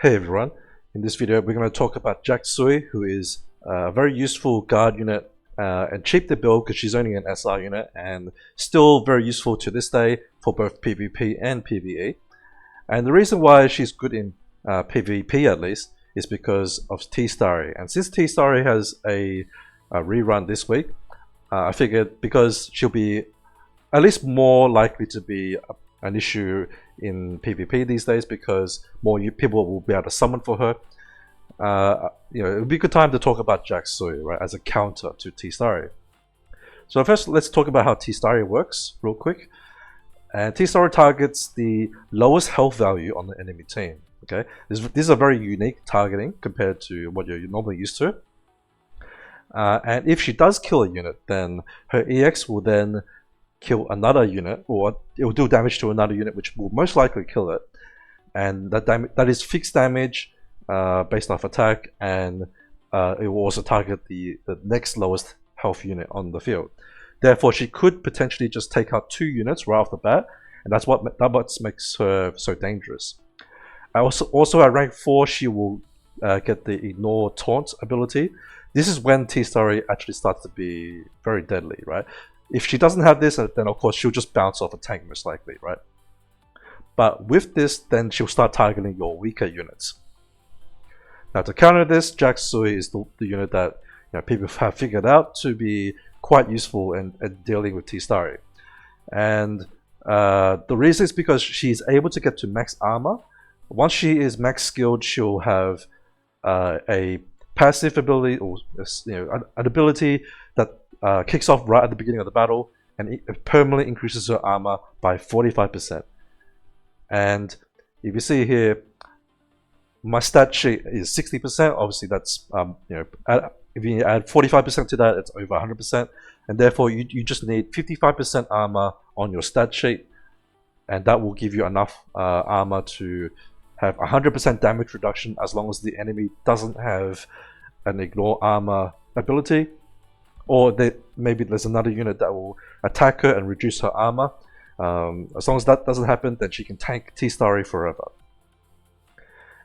Hey everyone, in this video we're going to talk about Jacksui, who is a very useful guard unit and cheap to build because she's only an SR unit and still very useful to this day for both PvP and PvE. And the reason why she's good in PvP at least is because of T Starry. And since T Starry has a rerun this week, I figured because she'll be at least more likely to be an issue in PvP these days because more people will be able to summon for her. It would be a good time to talk about Jacksui, right, as a counter to T Starry. So first, let's talk about how T Starry works real quick. And T Starry targets the lowest health value on the enemy team. Okay, this is a very unique targeting compared to what you're normally used to. And if she does kill a unit, then her EX will then kill another unit, or it will do damage to another unit, which will most likely kill it. And that is fixed damage based off attack, and it will also target the next lowest health unit on the field. Therefore, she could potentially just take out 2 units right off the bat, and that's what makes her so dangerous. Also at rank 4, she will get the Ignore Taunt ability. This is when T Starry actually starts to be very deadly, right? If she doesn't have this, then of course she'll just bounce off a tank most likely, right? But with this, then she'll start targeting your weaker units. Now to counter this, Jacksui is the unit that people have figured out to be quite useful in dealing with T Starry. And the reason is because she's able to get to max armor. Once she is max skilled, she'll have a passive ability, or an ability that kicks off right at the beginning of the battle, and it permanently increases her armor by 45%. And if you see here, my stat sheet is 60%. Obviously, that's if you add 45% to that, it's over 100%. And therefore, you just need 55% armor on your stat sheet, and that will give you enough armor to have 100% damage reduction as long as the enemy doesn't have an Ignore Armor ability, or maybe there's another unit that will attack her and reduce her armor. As long as that doesn't happen, then she can tank T Starry forever.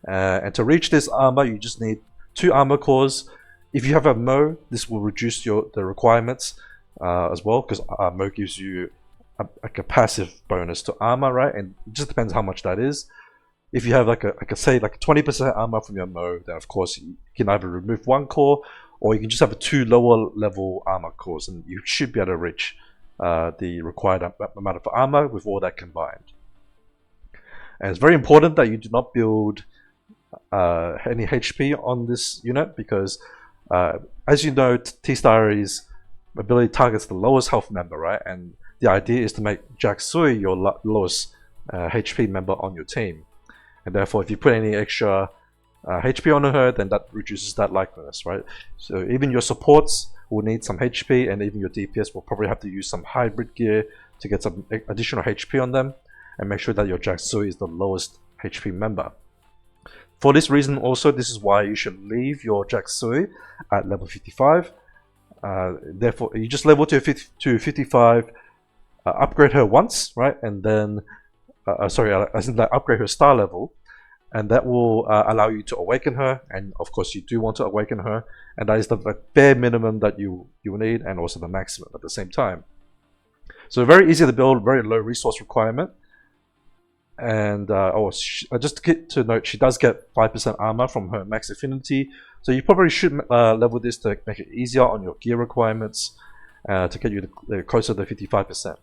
And to reach this armor, you just need 2 armor cores. If you have a Mo, this will reduce the requirements as well, because Mo gives you a passive bonus to armor, right? And it just depends how much that is. If you have like a 20% armor from your Mo, then of course you can either remove 1 core, or you can just have 2 lower level armor cores, and you should be able to reach the required amount of armor with all that combined. And it's very important that you do not build any HP on this unit, because as you know, T Starry's ability targets the lowest health member, right? And the idea is to make Jacksui your lowest HP member on your team. And therefore, if you put any extra HP on her, then that reduces that likeliness, right? So even your supports will need some HP, and even your DPS will probably have to use some hybrid gear to get some additional HP on them, and make sure that your Jacksui is the lowest HP member. For this reason also, this is why you should leave your Jacksui at level 55. Therefore, you just level to 55, upgrade her once, right? And then as in that upgrade her star level, and that will allow you to awaken her. And of course, you do want to awaken her, and that is the bare minimum that you need, and also the maximum at the same time. So very easy to build, very low resource requirement. And just to note, she does get 5% armor from her max affinity, so you probably should level this to make it easier on your gear requirements to get you closer to 55%.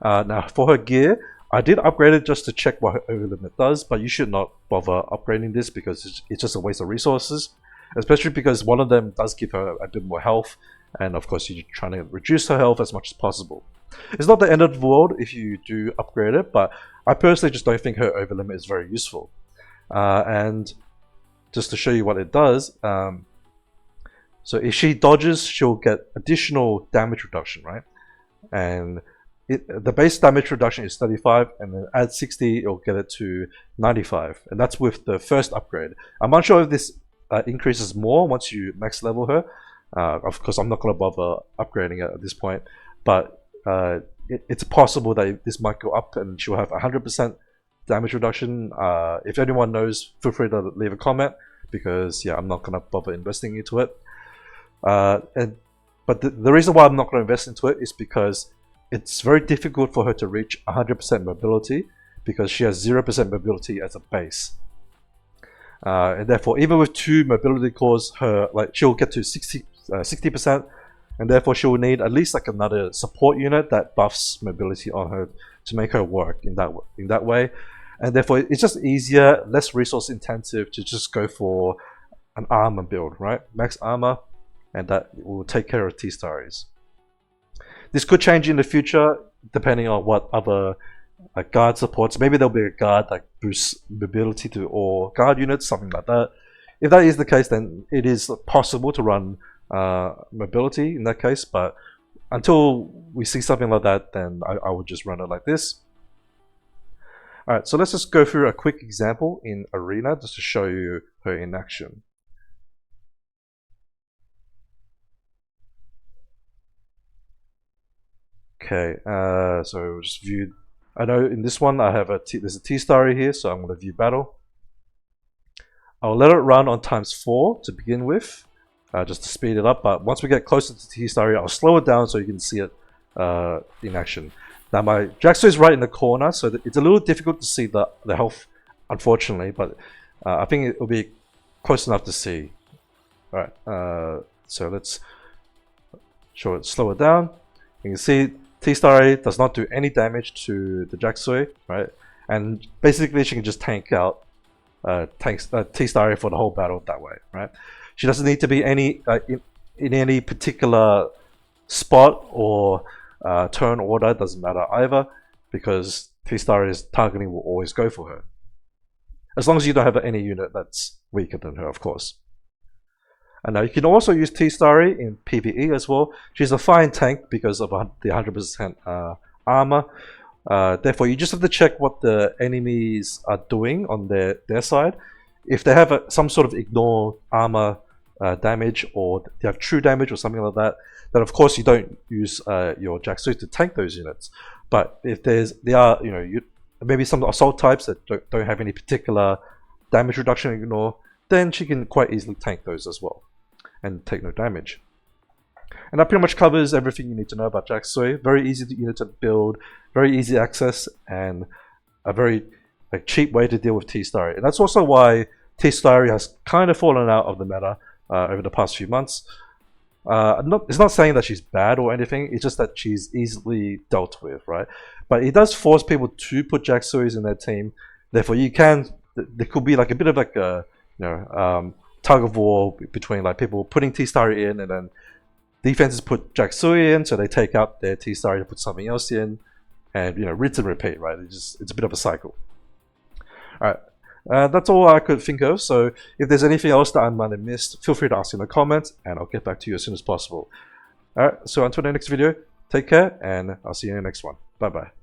Now for her gear, I did upgrade it just to check what her overlimit does, but you should not bother upgrading this because it's just a waste of resources, especially because one of them does give her a bit more health, and of course you're trying to reduce her health as much as possible. It's not the end of the world if you do upgrade it, but I personally just don't think her overlimit is very useful. And just to show you what it does, so if she dodges, she'll get additional damage reduction, right? And the base damage reduction is 35, and then add 60, it'll get it to 95, and that's with the first upgrade. I'm not sure if this increases more once you max level her. Of course, I'm not going to bother upgrading it at this point, but it's possible that this might go up and she'll have 100% damage reduction. If anyone knows, feel free to leave a comment, because yeah, I'm not gonna bother investing into it. But the reason why I'm not gonna invest into it is because it's very difficult for her to reach 100% mobility, because she has 0% mobility as a base. And therefore, even with 2 mobility cores, she'll get to 60%, and therefore she'll need at least like another support unit that buffs mobility on her to make her work in that way. And therefore, it's just easier, less resource intensive to just go for an armor build, right? Max armor, and that will take care of T Starries. This could change in the future depending on what other guard supports. Maybe there'll be a guard that boosts mobility to all guard units, something like that. If that is the case, then it is possible to run mobility in that case, but until we see something like that, then I would just run it like this. Alright, so let's just go through a quick example in Arena just to show you her in action. Okay, so just view. I know in this one I have there's a T Starry here, so I'm going to view battle. I'll let it run on ×4 to begin with, just to speed it up. But once we get closer to T Starry, I'll slow it down so you can see it in action. Now my Jacksui is right in the corner, so it's a little difficult to see the health, unfortunately. But I think it will be close enough to see. All right, so let's slow it down. You can see T Starry does not do any damage to the Jacksui, right? And basically she can just tank out T Starry for the whole battle that way, right? She doesn't need to be in any particular spot or turn order, doesn't matter either, because T Starry's targeting will always go for her. As long as you don't have any unit that's weaker than her, of course. And now you can also use T Starry in PvE as well. She's a fine tank because of the 100% armor. Therefore, you just have to check what the enemies are doing on their side. If they have some sort of ignore armor damage, or they have true damage or something like that, then of course you don't use your Jacksui to tank those units. But if maybe some assault types that don't have any particular damage reduction ignore, then she can quite easily tank those as well and take no damage. And that pretty much covers everything you need to know about Jacksui. Very easy unit to build, very easy access, and a very cheap way to deal with T Starry. And that's also why T Starry has kind of fallen out of the meta over the past few months. It's not saying that she's bad or anything, it's just that she's easily dealt with, right? But it does force people to put Jacksuis in their team. Therefore, there could be like a bit of like a tug of war between like people putting T Starry in, and then defenses put Jacksui in, so they take out their T Starry to put something else in, and rinse and repeat, right? It's a bit of a cycle. All right, that's all I could think of. So if there's anything else that I might have missed, feel free to ask in the comments, and I'll get back to you as soon as possible. All right, so until the next video, take care, and I'll see you in the next one. Bye bye.